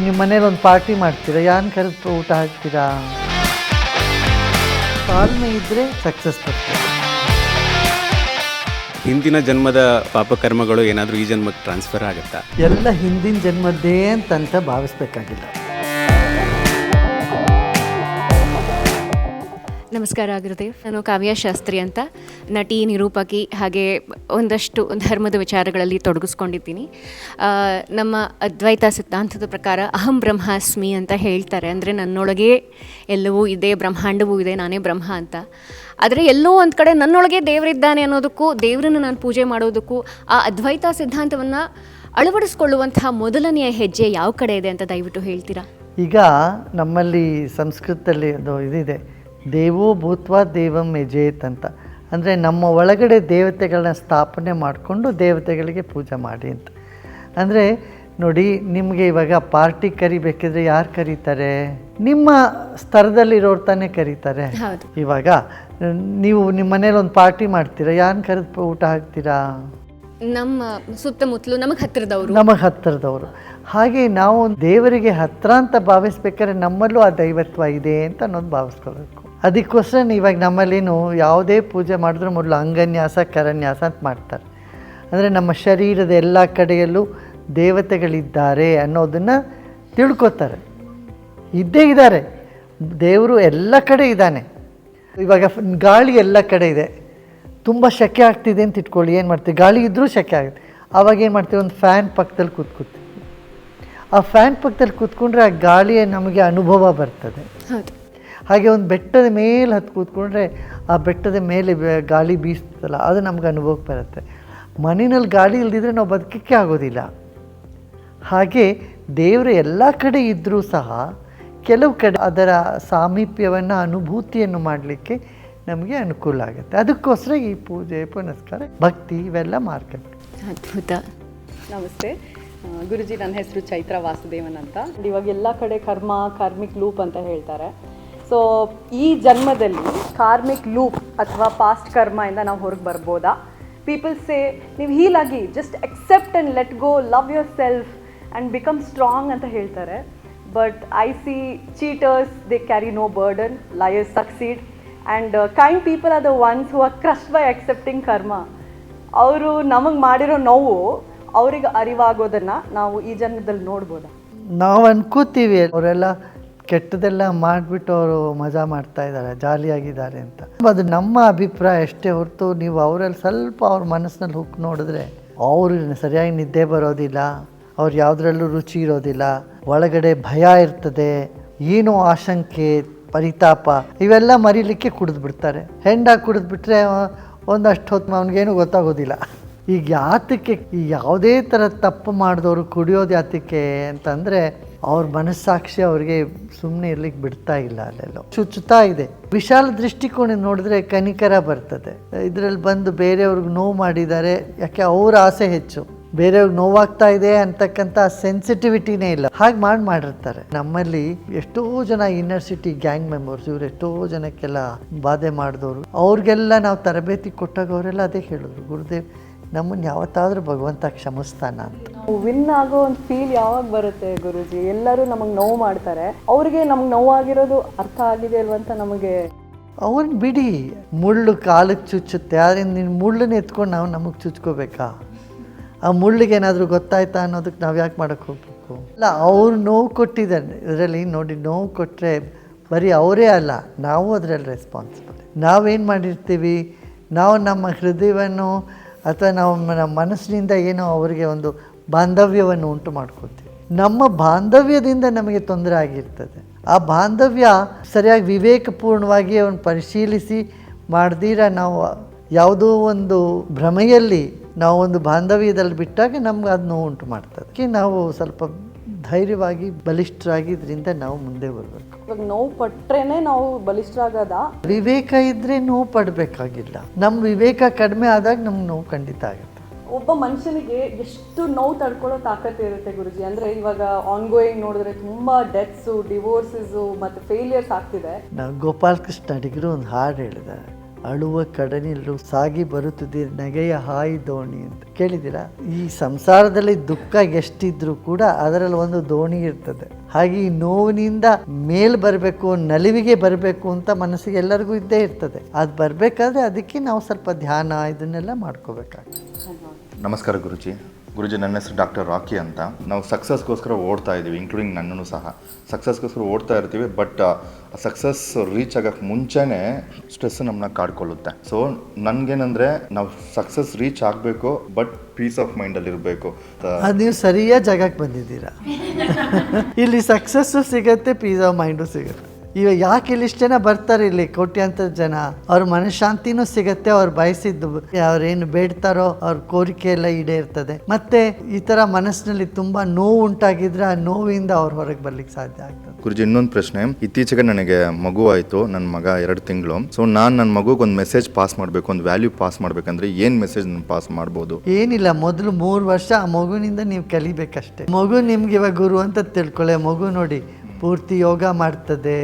ನಿಮ್ಮ ಮನೇಲಿ ಒಂದು ಪಾರ್ಟಿ ಮಾಡ್ತೀರಾ, ಯಾನ್ ಕರೆದು ಊಟ ಹಾಕ್ತೀರಾ? ತಾಳ್ಮೆ ಇದ್ದರೆ ಸಕ್ಸಸ್ ಬರ್ತದೆ. ಹಿಂದಿನ ಜನ್ಮದ ಪಾಪಕರ್ಮಗಳು ಏನಾದರೂ ಈ ಜನ್ಮಕ್ಕೆ ಟ್ರಾನ್ಸ್ಫರ್ ಆಗುತ್ತಾ? ಎಲ್ಲ ಹಿಂದಿನ ಜನ್ಮದ್ದೇ ಅಂತ ಭಾವಿಸ್ಬೇಕಾಗಿಲ್ಲ. ನಮಸ್ಕಾರ ಗುರುದೇವ್. ನಾನು ಕಾವ್ಯ ಶಾಸ್ತ್ರಿ ಅಂತ, ನಟಿ, ನಿರೂಪಕಿ, ಹಾಗೆ ಒಂದಷ್ಟು ಧರ್ಮದ ವಿಚಾರಗಳಲ್ಲಿ ತೊಡಗಿಸ್ಕೊಂಡಿದ್ದೀನಿ. ನಮ್ಮ ಅದ್ವೈತ ಸಿದ್ಧಾಂತದ ಪ್ರಕಾರ ಅಹಂ ಬ್ರಹ್ಮಾಸ್ಮಿ ಅಂತ ಹೇಳ್ತಾರೆ. ಅಂದರೆ ನನ್ನೊಳಗೆ ಎಲ್ಲವೂ ಇದೆ, ಬ್ರಹ್ಮಾಂಡವೂ ಇದೆ, ನಾನೇ ಬ್ರಹ್ಮ ಅಂತ. ಆದರೆ ಎಲ್ಲೋ ಒಂದು ಕಡೆ ನನ್ನೊಳಗೆ ದೇವರಿದ್ದಾನೆ ಅನ್ನೋದಕ್ಕೂ, ದೇವರನ್ನು ನಾನು ಪೂಜೆ ಮಾಡೋದಕ್ಕೂ ಆ ಅದ್ವೈತ ಸಿದ್ಧಾಂತವನ್ನು ಅಳವಡಿಸ್ಕೊಳ್ಳುವಂತಹ ಮೊದಲನೆಯ ಹೆಜ್ಜೆ ಯಾವ ಕಡೆ ಇದೆ ಅಂತ ದಯವಿಟ್ಟು ಹೇಳ್ತೀರಾ? ಈಗ ನಮ್ಮಲ್ಲಿ ಸಂಸ್ಕೃತದಲ್ಲಿ ಅದು ಇದಿದೆ, ದೇವೋ ಭೂತ್ವ ದೇವಂ ಯಜೇತ್ ಅಂತ. ಅಂದರೆ ನಮ್ಮ ಒಳಗಡೆ ದೇವತೆಗಳನ್ನ ಸ್ಥಾಪನೆ ಮಾಡಿಕೊಂಡು ದೇವತೆಗಳಿಗೆ ಪೂಜೆ ಮಾಡಿ ಅಂತ. ಅಂದರೆ ನೋಡಿ, ನಿಮಗೆ ಇವಾಗ ಪಾರ್ಟಿ ಕರಿಬೇಕಿದ್ರೆ ಯಾರು ಕರೀತಾರೆ? ನಿಮ್ಮ ಸ್ತರದಲ್ಲಿರೋರು ತಾನೇ ಕರೀತಾರೆ. ಇವಾಗ ನೀವು ನಿಮ್ಮ ಮನೇಲಿ ಒಂದು ಪಾರ್ಟಿ ಮಾಡ್ತೀರಾ, ಯಾರು ಕರೆದು ಊಟ ಹಾಕ್ತೀರಾ? ನಮ್ಮ ಸುತ್ತಮುತ್ತಲು ನಮಗೆ ಹತ್ತಿರದವರು. ಹಾಗೆ ನಾವು ದೇವರಿಗೆ ಹತ್ರ ಅಂತ ಭಾವಿಸ್ಬೇಕಾದ್ರೆ ನಮ್ಮಲ್ಲೂ ಆ ದೈವತ್ವ ಇದೆ ಅಂತ ಅನ್ನೋದು ಭಾವಿಸ್ಕೋಬೇಕು. ಅದಕ್ಕೋಸ್ಕರ ಇವಾಗ ನಮ್ಮಲ್ಲೇನು ಯಾವುದೇ ಪೂಜೆ ಮಾಡಿದ್ರೂ ಮೊದಲು ಅಂಗನ್ಯಾಸ, ಕರನ್ಯಾಸ ಅಂತ ಮಾಡ್ತಾರೆ. ಅಂದರೆ ನಮ್ಮ ಶರೀರದ ಎಲ್ಲ ಕಡೆಯಲ್ಲೂ ದೇವತೆಗಳಿದ್ದಾರೆ ಅನ್ನೋದನ್ನು ತಿಳ್ಕೊತಾರೆ. ಇದ್ದೇ ಇದ್ದಾರೆ, ದೇವರು ಎಲ್ಲ ಕಡೆ ಇದ್ದಾನೆ. ಇವಾಗ ಗಾಳಿ ಎಲ್ಲ ಕಡೆ ಇದೆ, ತುಂಬ ಸೆಕೆ ಆಗ್ತಿದೆ ಅಂತ ಇಟ್ಕೊಳ್ಳಿ, ಏನು ಮಾಡ್ತೀವಿ? ಗಾಳಿ ಇದ್ದರೂ ಸೆಕೆ ಆಗುತ್ತೆ. ಆವಾಗ ಏನು ಮಾಡ್ತೀವಿ? ಒಂದು ಫ್ಯಾನ್ ಪಕ್ಕದಲ್ಲಿ ಕೂತ್ಕೊತೀವಿ. ಆ ಫ್ಯಾನ್ ಪಕ್ಕದಲ್ಲಿ ಕೂತ್ಕೊಂಡ್ರೆ ಆ ಗಾಳಿಯ ನಮಗೆ ಅನುಭವ ಬರ್ತದೆ. ಹಾಗೆ ಒಂದು ಬೆಟ್ಟದ ಮೇಲೆ ಹತ್ತು ಕೂತ್ಕೊಂಡ್ರೆ ಆ ಬೆಟ್ಟದ ಮೇಲೆ ಗಾಳಿ ಬೀಸ್ತಲ್ಲ, ಅದು ನಮ್ಗೆ ಅನುಭವಕ್ಕೆ ಬರುತ್ತೆ. ಮನೆಯಲ್ಲಿ ಗಾಳಿ ಇಲ್ದಿದ್ರೆ ನಾವು ಬದುಕಕ್ಕೆ ಆಗೋದಿಲ್ಲ. ಹಾಗೆ ದೇವರು ಎಲ್ಲ ಕಡೆ ಇದ್ದರೂ ಸಹ ಕೆಲವು ಕಡೆ ಅದರ ಸಾಮೀಪ್ಯವನ್ನು, ಅನುಭೂತಿಯನ್ನು ಮಾಡಲಿಕ್ಕೆ ನಮಗೆ ಅನುಕೂಲ ಆಗುತ್ತೆ. ಅದಕ್ಕೋಸ್ಕರ ಈ ಪೂಜೆ, ಪುನಸ್ಕಾರ, ಭಕ್ತಿ ಇವೆಲ್ಲ ಮಾರ್ಗಗಳು. ಅದ್ಭುತ. ನಮಸ್ತೆ ಗುರುಜಿ, ನನ್ನ ಹೆಸರು ಚೈತ್ರ ವಾಸುದೇವನ್ ಅಂತ. ಇವಾಗ ಎಲ್ಲ ಕಡೆ ಕಾರ್ಮಿಕ್ ಲೂಪ್ ಅಂತ ಹೇಳ್ತಾರೆ. ಸೊ ಈ ಜನ್ಮದಲ್ಲಿ ಕಾರ್ಮಿಕ್ ಲೂಪ್ ಅಥವಾ ಪಾಸ್ಟ್ ಕರ್ಮದಿಂದ ನಾವು ಹೊರಗೆ ಬರ್ಬೋದಾ? ಪೀಪಲ್ ಸೇ ನೀವು ಹೀಲ್ ಆಗಿ just accept and let go, love yourself and become strong ಅಂತ ಹೇಳ್ತಾರೆ. But I see cheaters, they carry no burden, liars succeed and kind people are the ones who are crushed by accepting karma. ಅವರು ನಮಗೆ ಮಾಡಿರೋ ನೋವು ಅವರಿಗೆ ಅರಿವಾಗೋದನ್ನು ನಾವು ಈ ಜನ್ಮದಲ್ಲಿ ನೋಡ್ಬೋದಾ? ನಾವು ಅನ್ಕೋತೀವಿ ಅವರೆಲ್ಲ ಕೆಟ್ಟದೆಲ್ಲ ಮಾಡಿಬಿಟ್ಟು ಅವರು ಮಜಾ ಮಾಡ್ತಾ ಇದ್ದಾರೆ, ಜಾಲಿಯಾಗಿದ್ದಾರೆ ಅಂತ. ಅದು ನಮ್ಮ ಅಭಿಪ್ರಾಯ ಅಷ್ಟೇ ಹೊರತು, ನೀವು ಅವರಲ್ಲಿ ಸ್ವಲ್ಪ ಅವ್ರ ಮನಸ್ಸಿನಲ್ಲಿ ಹುಕ್ ನೋಡಿದ್ರೆ ಅವರು ಸರಿಯಾಗಿ ನಿದ್ದೆ ಬರೋದಿಲ್ಲ, ಅವ್ರು ಯಾವುದ್ರಲ್ಲೂ ರುಚಿ ಇರೋದಿಲ್ಲ, ಒಳಗಡೆ ಭಯ ಇರ್ತದೆ, ಏನೋ ಆಶಂಕೆ, ಪರಿತಾಪ ಇವೆಲ್ಲ ಮರೀಲಿಕ್ಕೆ ಕುಡಿದ್ಬಿಡ್ತಾರೆ. ಹೆಂಡಾಗಿ ಕುಡಿದ್ಬಿಟ್ರೆ ಒಂದಷ್ಟು ಹೊತ್ತು ಅವನಿಗೇನು ಗೊತ್ತಾಗೋದಿಲ್ಲ. ಈಗ ಯಾತಕ್ಕೆ ಈ ಯಾವುದೇ ಥರ ತಪ್ಪು ಮಾಡಿದವರು ಕುಡಿಯೋದು ಯಾತಕ್ಕೆ ಅಂತಂದರೆ, ಅವ್ರ ಮನಸ್ಸಾಕ್ಷಿ ಅವ್ರಿಗೆ ಸುಮ್ಮನೆ ಇರ್ಲಿಕ್ಕೆ ಬಿಡ್ತಾ ಇಲ್ಲ, ಅಲ್ಲೆಲ್ಲೋ ಚುಚ್ಚುತ್ತಾ ಇದೆ. ವಿಶಾಲ ದೃಷ್ಟಿಕೋನ ನೋಡಿದ್ರೆ ಕನಿಕರ ಬರ್ತದೆ. ಇದರಲ್ಲಿ ಬಂದು ಬೇರೆಯವ್ರಿಗೆ ನೋವು ಮಾಡಿದ್ದಾರೆ, ಯಾಕೆ ಅವ್ರ ಆಸೆ ಹೆಚ್ಚು, ಬೇರೆಯವ್ರಿಗೆ ನೋವಾಗ್ತಾ ಇದೆ ಅಂತಕ್ಕಂಥ ಸೆನ್ಸಿಟಿವಿಟಿನೇ ಇಲ್ಲ. ಹಾಗೆ ಮಾಡಿರ್ತಾರೆ. ನಮ್ಮಲ್ಲಿ ಎಷ್ಟೋ ಜನ ಇನ್ನರ್ ಸಿಟಿ ಗ್ಯಾಂಗ್ ಮೆಂಬರ್ಸ್, ಇವ್ರು ಎಷ್ಟೋ ಜನಕ್ಕೆಲ್ಲ ಬಾಧೆ ಮಾಡಿದವರು, ಅವ್ರಿಗೆಲ್ಲ ನಾವು ತರಬೇತಿ ಕೊಟ್ಟಾಗ ಅವರೆಲ್ಲ ಅದೇ ಹೇಳಿದ್ರು, ಗುರುದೇವ್ ನಮ್ಮನ್ನು ಯಾವತ್ತಾದರೂ ಭಗವಂತ ಕ್ಷಮಿಸ್ತಾನ ಅಂತ. ವಿನ್ ಆಗೋ ಒಂದು ಫೀಲ್ ಯಾವಾಗ ಬರುತ್ತೆ ಗುರುಜಿ? ಎಲ್ಲರೂ ನಮಗೆ ನೋವು ಮಾಡ್ತಾರೆ, ಅವ್ರಿಗೆ ನಮ್ಗೆ ನೋವಾಗಿರೋದು ಅರ್ಥ ಆಗಿದೆ ಅಲ್ವಂತ ನಮಗೆ. ಅವ್ರನ್ನ ಬಿಡಿ, ಮುಳ್ಳು ಕಾಲಕ್ಕೆ ಚುಚ್ಚುತ್ತೆ, ಆದ್ದರಿಂದ ನೀನು ಮುಳ್ಳನ್ನ ಎತ್ಕೊಂಡು ನಾವು ನಮಗೆ ಚುಚ್ಕೋಬೇಕಾ? ಆ ಮುಳ್ಳಿಗೆ ಏನಾದರೂ ಗೊತ್ತಾಯ್ತಾ ಅನ್ನೋದಕ್ಕೆ ನಾವು ಯಾಕೆ ಮಾಡೋಕ್ಕೆ ಹೋಗ್ಬೇಕು? ಅಲ್ಲ, ಅವ್ರು ನೋವು ಕೊಟ್ಟಿದ್ದಾರೆ. ಇದರಲ್ಲಿ ನೋಡಿ, ನೋವು ಕೊಟ್ಟರೆ ಬರೀ ಅವರೇ ಅಲ್ಲ, ನಾವು ಅದರಲ್ಲಿ ರೆಸ್ಪಾನ್ಸಿಬಲ್. ನಾವೇನು ಮಾಡಿರ್ತೀವಿ, ನಾವು ನಮ್ಮ ಹೃದಯವನ್ನು ಅಥವಾ ನಾವು ನಮ್ಮ ಮನಸ್ಸಿನಿಂದ ಏನೋ ಅವರಿಗೆ ಒಂದು ಬಾಂಧವ್ಯವನ್ನು ಉಂಟು ಮಾಡ್ಕೊತೀವಿ. ನಮ್ಮ ಬಾಂಧವ್ಯದಿಂದ ನಮಗೆ ತೊಂದರೆ ಆಗಿರ್ತದೆ. ಆ ಬಾಂಧವ್ಯ ಸರಿಯಾಗಿ ವಿವೇಕಪೂರ್ಣವಾಗಿ ಅವನು ಪರಿಶೀಲಿಸಿ ಮಾಡ್ದಿರ ನಾವು ಯಾವುದೋ ಒಂದು ಭ್ರಮೆಯಲ್ಲಿ ನಾವು ಒಂದು ಬಾಂಧವ್ಯದಲ್ಲಿ ಬಿಟ್ಟಾಗ ನಮ್ಗೆ ಅದು ನೋವು ಉಂಟು ಮಾಡ್ತದೆ. ನಾವು ಸ್ವಲ್ಪ ಧೈರ್ಯವಾಗಿ, ಬಲಿಷ್ಠರಾಗಿ ಇದರಿಂದ ನಾವು ಮುಂದೆ ಬರಬೇಕು. ಇವಾಗ ನೋವು ಪಟ್ರೇನೆ ನಾವು ಬಲಿಷ್ಠರಾಗದ? ವಿವೇಕ ಇದ್ದರೆ ನೋವು ಪಡಬೇಕಾಗಿಲ್ಲ. ನಮ್ಮ ವಿವೇಕ ಕಡಿಮೆ ಆದಾಗ ನಮ್ಗೆ ನೋವು ಖಂಡಿತ ಆಗುತ್ತೆ. ಒಬ್ಬ ಮನುಷ್ಯನಿಗೆ ಎಷ್ಟು ನೋವು ತಡ್ಕೊಳ್ಳೋ ತಾಕತ್ತು ಇರುತ್ತೆ ಗುರುಜಿ? ಅಂದರೆ ಇವಾಗ ಆನ್ಗೋಯಿಂಗ್ ನೋಡಿದ್ರೆ ತುಂಬ ಡೆತ್ಸು, ಡಿವೋರ್ಸಸ್ಸು ಮತ್ತು ಫೇಲಿಯರ್ಸ್ ಆಗ್ತಿದೆ. ನಾವು ಗೋಪಾಲ್ ಕೃಷ್ಣ ಅಡಿಗರು ಒಂದು ಹಾಡು ಹೇಳಿದ್ದಾರೆ, ಅಳುವ ಕಡಲಿನಲ್ಲೂ ಸಾಗಿ ಬರುತ್ತಿದ್ದೀರಿ ನಗೆಯ ಹಾಯಿ ದೋಣಿ ಅಂತ ಕೇಳಿದ್ದೀರಾ? ಈ ಸಂಸಾರದಲ್ಲಿ ದುಃಖ ಎಷ್ಟಿದ್ರೂ ಕೂಡ ಅದರಲ್ಲಿ ಒಂದು ದೋಣಿ ಇರ್ತದೆ. ಹಾಗೆ ಈ ನೋವಿನಿಂದ ಮೇಲ್ ಬರಬೇಕು, ನಲಿವಿಗೆ ಬರಬೇಕು ಅಂತ ಮನಸ್ಸಿಗೆ ಎಲ್ಲರಿಗೂ ಇದ್ದೇ ಇರ್ತದೆ. ಅದು ಬರಬೇಕಾದ್ರೆ ಅದಕ್ಕೆ ನಾವು ಸ್ವಲ್ಪ ಧ್ಯಾನ ಇದನ್ನೆಲ್ಲ ಮಾಡ್ಕೋಬೇಕಾಗ್ತದೆ. ನಮಸ್ಕಾರ ಗುರುಜಿ. ನನ್ನ ಹೆಸರು ಡಾಕ್ಟರ್ ರಾಕಿ ಅಂತ. ನಾವು ಸಕ್ಸಸ್ಗೋಸ್ಕರ ಓಡ್ತಾ ಇದ್ದೀವಿ, ಇನ್ಕ್ಲೂಡಿಂಗ್ ನನ್ನೂ ಸಹ ಸಕ್ಸಸ್ಗೋಸ್ಕರ ಓಡ್ತಾ ಇರ್ತೀವಿ. ಬಟ್ ಸಕ್ಸಸ್ ರೀಚ್ ಆಗೋಕ್ಕೆ ಮುಂಚೆನೇ ಸ್ಟ್ರೆಸ್ ನಮ್ಮನ್ನ ಕಾಡ್ಕೊಳ್ಳುತ್ತೆ. ಸೊ ನನಗೇನಂದರೆ ನಾವು ಸಕ್ಸಸ್ ರೀಚ್ ಆಗಬೇಕು, ಬಟ್ ಪೀಸ್ ಆಫ್ ಮೈಂಡಲ್ಲಿ ಇರಬೇಕು. ಅದು ನೀವು ಸರಿಯಾದ ಜಾಗಕ್ಕೆ ಬಂದಿದ್ದೀರಾ. ಇಲ್ಲಿ ಸಕ್ಸಸ್ಸು ಸಿಗುತ್ತೆ, ಪೀಸ್ ಆಫ್ ಮೈಂಡು ಸಿಗುತ್ತೆ. ಇವಾಗ ಯಾಕೆ ಇಲ್ಲಿ ಇಷ್ಟು ಜನ ಬರ್ತಾರೆ, ಇಲ್ಲಿ ಕೋಟ್ಯಾಂತರ ಜನ, ಅವ್ರ ಮನಃಶಾಂತಿನೂ ಸಿಗತ್ತೆ, ಅವ್ರು ಬಯಸಿದ್ದು ಅವ್ರೇನು ಬೇಡ್ತಾರೋ ಅವ್ರ ಕೋರಿಕೆ ಎಲ್ಲ ಈಡೇರ್ತದೆ. ಮತ್ತೆ ಈ ಥರ ಮನಸ್ಸಿನಲ್ಲಿ ತುಂಬ ನೋವು ಉಂಟಾಗಿದ್ರೆ ಆ ನೋವಿಂದ ಅವ್ರು ಹೊರಗೆ ಬರ್ಲಿಕ್ಕೆ ಸಾಧ್ಯ ಆಗ್ತದೆ. ಗುರುಜಿ, ಇನ್ನೊಂದು ಪ್ರಶ್ನೆ. ಇತ್ತೀಚೆಗೆ ನನಗೆ ಮಗು ಆಯಿತು, ನನ್ನ ಮಗ 2 ತಿಂಗಳು. ಸೊ ನಾನು ನನ್ನ ಮಗುಗೆ ಒಂದು ಮೆಸೇಜ್ ಪಾಸ್ ಮಾಡಬೇಕು, ಒಂದು ವ್ಯಾಲ್ಯೂ ಪಾಸ್ ಮಾಡಬೇಕಂದ್ರೆ ಏನು ಮೆಸೇಜ್ ಪಾಸ್ ಮಾಡ್ಬೋದು? ಏನಿಲ್ಲ, ಮೊದಲು 3 ವರ್ಷ ಆ ಮಗುವಿನಿಂದ ನೀವು ಕಲಿಬೇಕಷ್ಟೇ. ಮಗು ನಿಮ್ಗೆ ಇವಾಗ ಗುರು ಅಂತ ತಿಳ್ಕೊಳ್ಳೆ. ಮಗು ನೋಡಿ ಪೂರ್ತಿ ಯೋಗ ಮಾಡ್ತದೆ,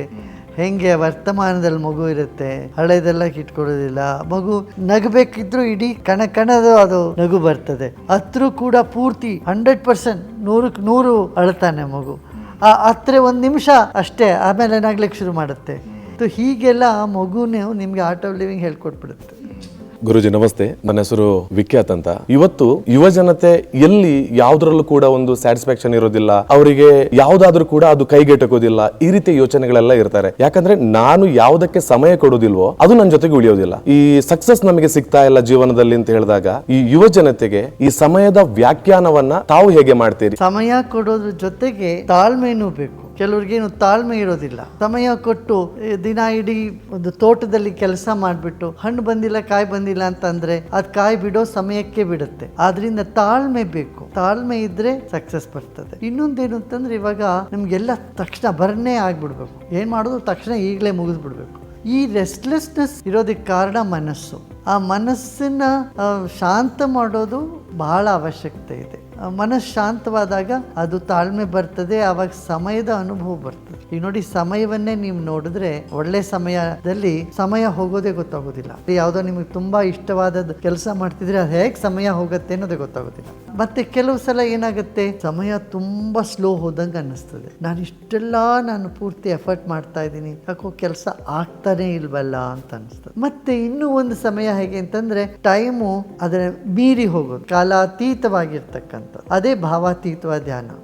ಹೆಂಗೆ ವರ್ತಮಾನದಲ್ಲಿ ಮಗು ಇರುತ್ತೆ, ಹಳೆದೆಲ್ಲ ಇಟ್ಕೊಡೋದಿಲ್ಲ. ಮಗು ನಗಬೇಕಿದ್ರು ಇಡೀ ಕಣದ ಅದು ನಗು ಬರ್ತದೆ. ಹತ್ರ ಕೂಡ ಪೂರ್ತಿ 100% 100ಕ್ಕೆ 100 ಅಳ್ತಾನೆ ಮಗು. ಹತ್ರ 1 ನಿಮಿಷ ಅಷ್ಟೇ, ಆಮೇಲೆ ನಗ್ಲಿಕ್ಕೆ ಶುರು ಮಾಡುತ್ತೆ. ಹೀಗೆಲ್ಲ ಮಗುನೇ ನಿಮ್ಗೆ ಆರ್ಟ್ ಆಫ್ ಲಿವಿಂಗ್ ಹೇಳ್ಕೊಟ್ಬಿಡುತ್ತೆ. ಗುರುಜಿ ನಮಸ್ತೆ, ನನ್ನ ಹೆಸರು ವಿಖ್ಯಾತ್ ಅಂತ. ಇವತ್ತು ಯುವ ಜನತೆ ಎಲ್ಲಿ ಯಾವ್ದ್ರಲ್ಲೂ ಕೂಡ ಒಂದು ಸ್ಯಾಟಿಸ್ಫ್ಯಾಕ್ಷನ್ ಇರೋದಿಲ್ಲ, ಅವರಿಗೆ ಯಾವ್ದಾದ್ರೂ ಕೂಡ ಅದು ಕೈಗೆಟಕೋದಿಲ್ಲ, ಈ ರೀತಿ ಯೋಚನೆಗಳೆಲ್ಲ ಇರ್ತಾರೆ. ಯಾಕಂದ್ರೆ ನಾನು ಯಾವ್ದಕ್ಕೆ ಸಮಯ ಕೊಡೋದಿಲ್ವೋ ಅದು ನನ್ನ ಜೊತೆಗೆ ಉಳಿಯೋದಿಲ್ಲ. ಈ ಸಕ್ಸಸ್ ನಮಗೆ ಸಿಗ್ತಾ ಇಲ್ಲ ಜೀವನದಲ್ಲಿ ಅಂತ ಹೇಳಿದಾಗ ಈ ಯುವ ಜನತೆಗೆ ಈ ಸಮಯದ ವ್ಯಾಖ್ಯಾನವನ್ನ ತಾವು ಹೇಗೆ ಮಾಡ್ತೀರಿ? ಸಮಯ ಕೊಡೋದ್ರ ಜೊತೆಗೆ ತಾಳ್ಮೆನೂ ಬೇಕು. ಕೆಲವ್ರಿಗೇನು ತಾಳ್ಮೆ ಇರೋದಿಲ್ಲ. ಸಮಯ ಕೊಟ್ಟು ದಿನ ಇಡೀ ಒಂದು ತೋಟದಲ್ಲಿ ಕೆಲಸ ಮಾಡಿಬಿಟ್ಟು ಹಣ್ಣು ಬಂದಿಲ್ಲ, ಕಾಯಿ ಬಂದಿಲ್ಲ ಅಂತಂದ್ರೆ ಅದು ಕಾಯಿ ಬಿಡೋ ಸಮಯಕ್ಕೆ ಬಿಡುತ್ತೆ. ಆದ್ರಿಂದ ತಾಳ್ಮೆ ಬೇಕು. ತಾಳ್ಮೆ ಇದ್ರೆ ಸಕ್ಸಸ್ ಬರ್ತದೆ. ಇನ್ನೊಂದೇನು ಅಂತಂದ್ರೆ ಇವಾಗ ನಮ್ಗೆಲ್ಲ ತಕ್ಷಣ ಬರ್ನೇ ಆಗ್ಬಿಡ್ಬೇಕು. ಏನ್ ಮಾಡೋದು ತಕ್ಷಣ ಈಗಲೇ ಮುಗಿಸ್ಬಿಡ್ಬೇಕು. ಈ ರೆಸ್ಟ್ಲೆಸ್ನೆಸ್ ಇರೋದಕ್ಕೆ ಕಾರಣ ಮನಸ್ಸು. ಆ ಮನಸ್ಸನ್ನ ಶಾಂತ ಮಾಡೋದು ಬಹಳ ಅವಶ್ಯಕತೆ ಇದೆ. ಮನಸ್ಸು ಶಾಂತವಾದಾಗ ಅದು ತಾಳ್ಮೆ ಬರ್ತದೆ, ಆವಾಗ ಸಮಯದ ಅನುಭವ ಬರ್ತದೆ. ಈಗ ನೋಡಿ, ಸಮಯವನ್ನೇ ನೀವು ನೋಡಿದ್ರೆ ಒಳ್ಳೆ ಸಮಯದಲ್ಲಿ ಸಮಯ ಹೋಗೋದೇ ಗೊತ್ತಾಗೋದಿಲ್ಲ. ಯಾವುದೋ ನಿಮಗೆ ತುಂಬಾ ಇಷ್ಟವಾದ ಕೆಲಸ ಮಾಡ್ತಿದ್ರೆ ಅದು ಹೇಗೆ ಸಮಯ ಹೋಗುತ್ತೆ ಅನ್ನೋದೇ ಗೊತ್ತಾಗೋದಿಲ್ಲ. ಮತ್ತೆ ಕೆಲವು ಸಲ ಏನಾಗುತ್ತೆ, ಸಮಯ ತುಂಬಾ ಸ್ಲೋ ಹೋದಂಗೆ ಅನ್ನಿಸ್ತದೆ. ನಾನು ಪೂರ್ತಿ ಎಫರ್ಟ್ ಮಾಡ್ತಾ ಇದ್ದೀನಿ, ಯಾಕೋ ಕೆಲಸ ಆಗ್ತಾನೆ ಇಲ್ವಲ್ಲ ಅಂತ ಅನಿಸ್ತದೆ. ಮತ್ತೆ ಇನ್ನೂ ಒಂದು ಸಮಯ ಹೇಗೆ ಅಂತಂದ್ರೆ ಟೈಮು ಅದರ ಮೀರಿ ಹೋಗೋದು, ಕಾಲಾತೀತವಾಗಿರ್ತಕ್ಕಂಥ, ಅದೇ ಭಾವಾತೀತವಾದ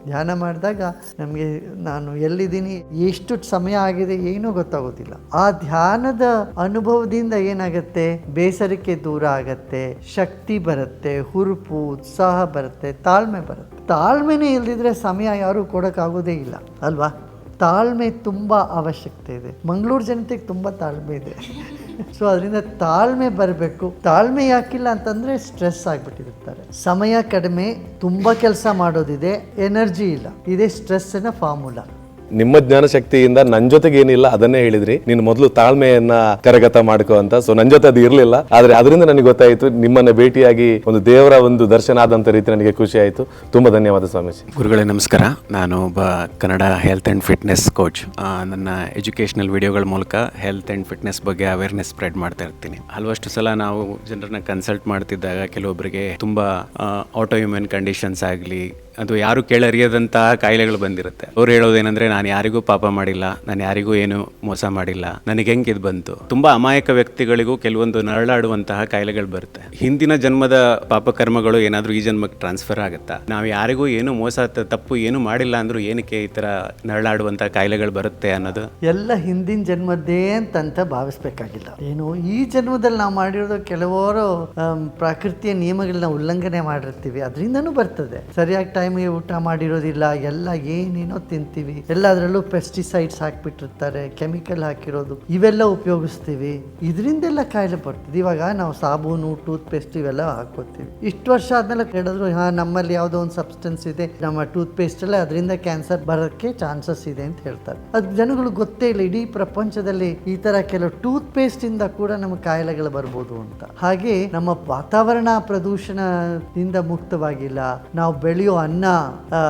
ಧ್ಯಾನ ಮಾಡಿದಾಗ ನಮಗೆ ನಾನು ಎಲ್ಲಿದ್ದೀನಿ, ಎಷ್ಟು ಸಮಯ ಆಗಿದೆ ಏನೂ ಗೊತ್ತಾಗೋದಿಲ್ಲ. ಆ ಧ್ಯಾನದ ಅನುಭವದಿಂದ ಏನಾಗುತ್ತೆ, ಬೇಸರಕ್ಕೆ ದೂರ ಆಗತ್ತೆ, ಶಕ್ತಿ ಬರುತ್ತೆ, ಹುರುಪು ಉತ್ಸಾಹ ಬರುತ್ತೆ, ತಾಳ್ಮೆ ಬರುತ್ತೆ. ತಾಳ್ಮೆನೇ ಇಲ್ದಿದ್ರೆ ಸಮಯ ಯಾರು ಕೊಡೋಕ್ಕಾಗೋದೇ ಇಲ್ಲ ಅಲ್ವಾ? ತಾಳ್ಮೆ ತುಂಬ ಅವಶ್ಯಕತೆ ಇದೆ. ಮಂಗಳೂರು ಜನತೆಗೆ ತುಂಬ ತಾಳ್ಮೆ ಇದೆ. ಸೊ ಅದರಿಂದ ತಾಳ್ಮೆ ಬರಬೇಕು. ತಾಳ್ಮೆ ಯಾಕಿಲ್ಲ ಅಂತಂದರೆ ಸ್ಟ್ರೆಸ್ ಆಗಿಬಿಟ್ಟಿರ್ತಾರೆ. ಸಮಯ ಕಡಿಮೆ, ತುಂಬ ಕೆಲಸ ಮಾಡೋದಿದೆ, ಎನರ್ಜಿ ಇಲ್ಲ. ಇದೇ ಸ್ಟ್ರೆಸ್ಸಿನ ಫಾರ್ಮುಲಾ. ನಿಮ್ಮ ಜ್ಞಾನ ಶಕ್ತಿಯಿಂದ ನನ್ನ ಜೊತೆಗೆ ಏನಿಲ್ಲ ಅದನ್ನೇ ಹೇಳಿದ್ರಿ. ನೀನು ಮೊದಲು ತಾಳ್ಮೆಯನ್ನ ಕರಗತ ಮಾಡ್ಕೋ ಅಂತ. ಸೊ ನನ್ನ ಜೊತೆ ಅದು ಇರಲಿಲ್ಲ, ಆದ್ರೆ ಅದರಿಂದ ನನಗೆ ಗೊತ್ತಾಯಿತು. ನಿಮ್ಮನ್ನ ಭೇಟಿಯಾಗಿ ಒಂದು ದೇವರ ಒಂದು ದರ್ಶನ ಆದಂತ ರೀತಿ ನನಗೆ ಖುಷಿ ಆಯಿತು. ತುಂಬಾ ಧನ್ಯವಾದ ಸ್ವಾಮೀಜಿ. ಗುರುಗಳೇ ನಮಸ್ಕಾರ. ನಾನು ಒಬ್ಬ Kannada health and fitness coach. ನನ್ನ ಎಜುಕೇಷನಲ್ ವಿಡಿಯೋಗಳ ಮೂಲಕ ಹೆಲ್ತ್ ಆ್ಯಂಡ್ ಫಿಟ್ನೆಸ್ ಬಗ್ಗೆ ಅವೇರ್ನೆಸ್ ಸ್ಪ್ರೆಡ್ ಮಾಡ್ತಾ ಇರ್ತೀನಿ. ಹಲವಷ್ಟು ಸಲ ನಾವು ಜನರನ್ನ ಕನ್ಸಲ್ಟ್ ಮಾಡ್ತಿದ್ದಾಗ ಕೆಲವೊಬ್ಬರಿಗೆ ತುಂಬಾ ಆಟೋ ಇಮ್ಯೂನ್ ಕಂಡೀಷನ್ಸ್ ಆಗಲಿ, ಅದು ಯಾರು ಕೇಳರಿಯದಂತಹ ಕಾಯಿಲೆಗಳು ಬಂದಿರುತ್ತೆ. ಅವ್ರು ಹೇಳೋದೇನೆಂದ್ರೆ, ನಾನು ಯಾರಿಗೂ ಪಾಪ ಮಾಡಿಲ್ಲ, ನಾನು ಯಾರಿಗೂ ಏನು ಮೋಸ ಮಾಡಿಲ್ಲ, ನನಗೆ ಹೆಂಗೆ ಇದು ಬಂತು. ತುಂಬಾ ಅಮಾಯಕ ವ್ಯಕ್ತಿಗಳಿಗೂ ಕೆಲವೊಂದು ನರಳಾಡುವಂತಹ ಕಾಯಿಲೆಗಳು ಬರುತ್ತೆ. ಹಿಂದಿನ ಜನ್ಮದ ಪಾಪಕರ್ಮಗಳು ಏನಾದರೂ ಈ ಜನ್ಮಕ್ಕೆ ಟ್ರಾನ್ಸ್ಫರ್ ಆಗುತ್ತಾ? ನಾವು ಯಾರಿಗೂ ಏನು ಮೋಸ ತಪ್ಪು ಏನು ಮಾಡಿಲ್ಲ ಅಂದ್ರೂ ಏನಕ್ಕೆ ಈ ಥರ ನರಳಾಡುವಂತಹ ಕಾಯಿಲೆಗಳು ಬರುತ್ತೆ ಅನ್ನೋದು ಎಲ್ಲ ಹಿಂದಿನ ಜನ್ಮದ್ದೇ ಅಂತ ಭಾವಿಸ್ಬೇಕಾಗಿಲ್ಲ. ಏನು ಈ ಜನ್ಮದಲ್ಲಿ ನಾವು ಮಾಡಿರೋದು ಕೆಲವರು ಪ್ರಕೃತಿಯ ನಿಯಮಗಳನ್ನ ಉಲ್ಲಂಘನೆ ಮಾಡಿರ್ತೀವಿ, ಅದರಿಂದನೂ ಬರ್ತದೆ. ಸರಿಯಾಗಿ ಟೈಮಿಗೆ ಊಟ ಮಾಡಿರೋದಿಲ್ಲ, ಎಲ್ಲ ಏನೇನೋ ತಿಂತೀವಿ, ಎಲ್ಲದರಲ್ಲೂ ಪೆಸ್ಟಿಸೈಡ್ಸ್ ಹಾಕ್ಬಿಟ್ಟಿರ್ತಾರೆ, ಕೆಮಿಕಲ್ ಹಾಕಿರೋದು, ಇವೆಲ್ಲ ಉಪಯೋಗಿಸ್ತೀವಿ. ಇದರಿಂದೆಲ್ಲ ಕಾಯಿಲೆ ಬರ್ತದೆ. ಇವಾಗ ನಾವು ಸಾಬೂನು, ಟೂತ್ ಪೇಸ್ಟ್ ಇವೆಲ್ಲ ಹಾಕೋತೀವಿ. ಇಷ್ಟು ವರ್ಷ ಆದ್ಮೇಲೆ ಹೇಳಿದ್ರು, ನಮ್ಮಲ್ಲಿ ಯಾವುದೋ ಒಂದು ಸಬ್ಸ್ಟೆನ್ಸ್ ಇದೆ ನಮ್ಮ ಟೂತ್ ಪೇಸ್ಟ್ ಅಲ್ಲ, ಅದರಿಂದ ಕ್ಯಾನ್ಸರ್ ಬರೋಕ್ಕೆ ಚಾನ್ಸಸ್ ಇದೆ ಅಂತ ಹೇಳ್ತಾರೆ. ಅದು ಜನಗಳು ಗೊತ್ತೇ ಇಲ್ಲ. ಇಡೀ ಪ್ರಪಂಚದಲ್ಲಿ ಈ ತರ ಕೆಲವು ಟೂತ್ ಪೇಸ್ಟ್ ಇಂದ ಕೂಡ ನಮಗೆ ಕಾಯಿಲೆಗಳು ಬರ್ಬೋದು ಅಂತ. ಹಾಗೆ ನಮ್ಮ ವಾತಾವರಣ ಪ್ರದೂಷಣದಿಂದ ಮುಕ್ತವಾಗಿಲ್ಲ. ನಾವು ಬೆಳೆಯೋ ಅನ್ನ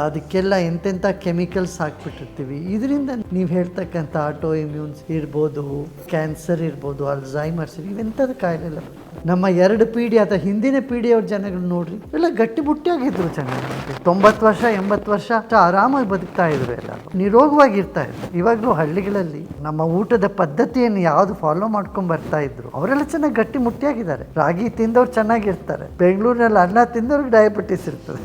ಅದಕ್ಕೆಲ್ಲ ಎಂತೆಂಥ ಕೆಮಿಕಲ್ಸ್ ಹಾಕ್ಬಿಟ್ಟಿರ್ತೀವಿ. ಇದರಿಂದ ನೀವು ಹೇಳ್ತಕ್ಕಂಥ ಆಟೋ ಇಮ್ಯೂನ್ಸ್ ಇರ್ಬೋದು, ಕ್ಯಾನ್ಸರ್ ಇರ್ಬೋದು, ಅಲ್ಝೈಮರ್ಸ್ ಇವೆಂಥದ್ದು ಕಾಯಿಲೆ ಎಲ್ಲ ಬರ್ತದೆ. ನಮ್ಮ 2 ಪೀಳಿ ಅಥವಾ ಹಿಂದಿನ ಪೀಳಿಯವ್ರ ಜನಗಳು ನೋಡ್ರಿ, ಎಲ್ಲ ಗಟ್ಟಿಮುಟ್ಟಿಯಾಗಿದ್ರು ಜನಗಳು. 90 ವರ್ಷ 80 ವರ್ಷ ಆರಾಮಾಗಿ ಬದುಕ್ತಾ ಇದ್ರು, ಎಲ್ಲ ನಿರೋಗವಾಗಿರ್ತಾ ಇದ್ರು. ಇವಾಗಲೂ ಹಳ್ಳಿಗಳಲ್ಲಿ ನಮ್ಮ ಊಟದ ಪದ್ಧತಿಯನ್ನು ಯಾವುದು ಫಾಲೋ ಮಾಡ್ಕೊಂಡು ಬರ್ತಾ ಇದ್ರು ಅವರೆಲ್ಲ ಚೆನ್ನಾಗಿ ಗಟ್ಟಿ ಮುಟ್ಟಿಯಾಗಿದ್ದಾರೆ. ರಾಗಿ ತಿಂದವ್ರು ಚೆನ್ನಾಗಿರ್ತಾರೆ. ಬೆಂಗಳೂರಿನಲ್ಲಿ ಅನ್ನ ತಿಂದವ್ರಿಗೆ ಡಯಾಬಿಟಿಸ್ ಇರ್ತದೆ.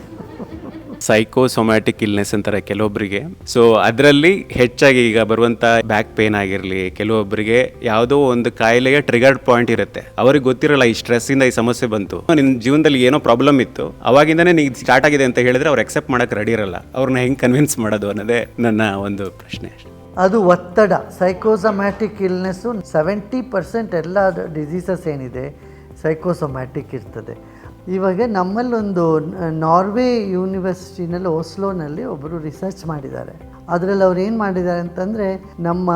ಸೈಕೋಸೊಮ್ಯಾಟಿಕ್ ಇಲ್ನೆಸ್ ಅಂತಾರೆ ಕೆಲವೊಬ್ಬರಿಗೆ. ಸೊ ಅದರಲ್ಲಿ ಹೆಚ್ಚಾಗಿ ಈಗ ಬರುವಂಥ ಬ್ಯಾಕ್ ಪೇನ್ ಆಗಿರಲಿ, ಕೆಲವೊಬ್ಬರಿಗೆ ಯಾವುದೋ ಒಂದು ಕಾಯಿಲೆಗೆ ಟ್ರಿಗರ್ಡ್ ಪಾಯಿಂಟ್ ಇರುತ್ತೆ. ಅವ್ರಿಗೆ ಗೊತ್ತಿರಲ್ಲ ಈ ಸ್ಟ್ರೆಸ್ಸಿಂದ ಈ ಸಮಸ್ಯೆ ಬಂತು, ನಿನ್ನ ಜೀವನದಲ್ಲಿ ಏನೋ ಪ್ರಾಬ್ಲಮ್ ಇತ್ತು, ಅವಾಗಿಂದನೇ ನೀನು ಸ್ಟಾರ್ಟ್ ಆಗಿದೆ ಅಂತ ಹೇಳಿದ್ರೆ ಅವ್ರು ಅಕ್ಸೆಪ್ಟ್ ಮಾಡೋಕ್ಕೆ ರೆಡಿ ಇರಲ್ಲ. ಅವ್ರನ್ನ ಹೆಂಗೆ ಕನ್ವಿನ್ಸ್ ಮಾಡೋದು ಅನ್ನೋದೇ ನನ್ನ ಒಂದು ಪ್ರಶ್ನೆ. ಅದು ಒತ್ತಡ. ಸೈಕೋಸೊಮ್ಯಾಟಿಕ್ ಇಲ್ನೆಸ್ಸು 70% ಎಲ್ಲ ಡಿಸೀಸಸ್ ಏನಿದೆ ಸೈಕೋಸೊಮ್ಯಾಟಿಕ್ ಇರ್ತದೆ. ಇವಾಗ ನಮ್ಮಲ್ಲೊಂದು ನಾರ್ವೆ ಯೂನಿವರ್ಸಿಟಿನಲ್ಲಿ ಓಸ್ಲೋನಲ್ಲಿ ಒಬ್ಬರು ರಿಸರ್ಚ್ ಮಾಡಿದ್ದಾರೆ. ಅದರಲ್ಲಿ ಅವ್ರು ಏನು ಮಾಡಿದ್ದಾರೆ ಅಂತಂದರೆ, ನಮ್ಮ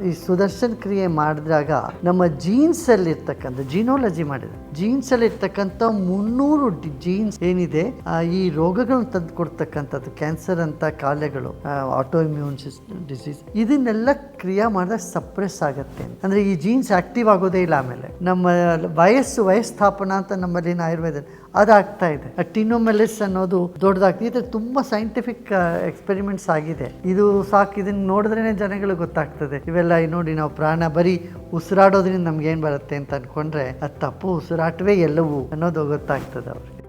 ಈ ಸುದರ್ಶನ್ ಕ್ರಿಯೆ ಮಾಡಿದಾಗ ನಮ್ಮ ಜೀನ್ಸಲ್ಲಿರ್ತಕ್ಕಂಥ ಜೀನೋಲಜಿ ಮಾಡಿದ್ದಾರೆ. ಜೀನ್ಸಲ್ಲಿರ್ತಕ್ಕಂಥ 300 ಜೀನ್ಸ್ ಏನಿದೆ ಈ ರೋಗಗಳನ್ನು ತಂದು ಕೊಡ್ತಕ್ಕಂಥದ್ದು, ಕ್ಯಾನ್ಸರ್ ಅಂತ ಕಾಯಿಲೆಗಳು, ಆಟೋ ಇಮ್ಯೂನ್ ಡಿಸೀಸ್, ಇದನ್ನೆಲ್ಲ ಕ್ರಿಯೆ ಮಾಡಿದಾಗ ಸಪ್ರೆಸ್ ಆಗುತ್ತೆ. ಅಂದರೆ ಈ ಜೀನ್ಸ್ ಆ್ಯಕ್ಟಿವ್ ಆಗೋದೇ ಇಲ್ಲ. ಆಮೇಲೆ ನಮ್ಮ ವಯಸ್ಸ್ಥಾಪನ ಅಂತ ನಮ್ಮಲ್ಲಿ ಆಯುರ್ವೇದ ಅದಾಗ್ತಾ ಇದೆ. ಟಿನೋಮೆಲಿಸ್ ಅನ್ನೋದು ದೊಡ್ಡದಾಗ್ತದೆ. ಇದು ತುಂಬ ಸೈಂಟಿಫಿಕ್ ಎಕ್ಸ್ಪೆರಿಮೆಂಟ್ಸ್ ಆಗಿದೆ. ಇದು ಸಾಕು, ಇದನ್ನು ನೋಡಿದ್ರೇ ಜನಗಳಿಗೆ ಗೊತ್ತಾಗ್ತದೆ. ಇವೆಲ್ಲ ನೋಡಿ, ನಾವು ಪ್ರಾಣ ಬರೀ ಉಸಿರಾಡೋದ್ರಿಂದ ನಮ್ಗೇನು ಬರುತ್ತೆ ಅಂತ ಅಂದ್ಕೊಂಡ್ರೆ ಅದು ತಪ್ಪು. ಉಸಿರಾಟವೇ ಎಲ್ಲವೂ ಅನ್ನೋದು ಗೊತ್ತಾಗ್ತದೆ ಅವ್ರಿಗೆ.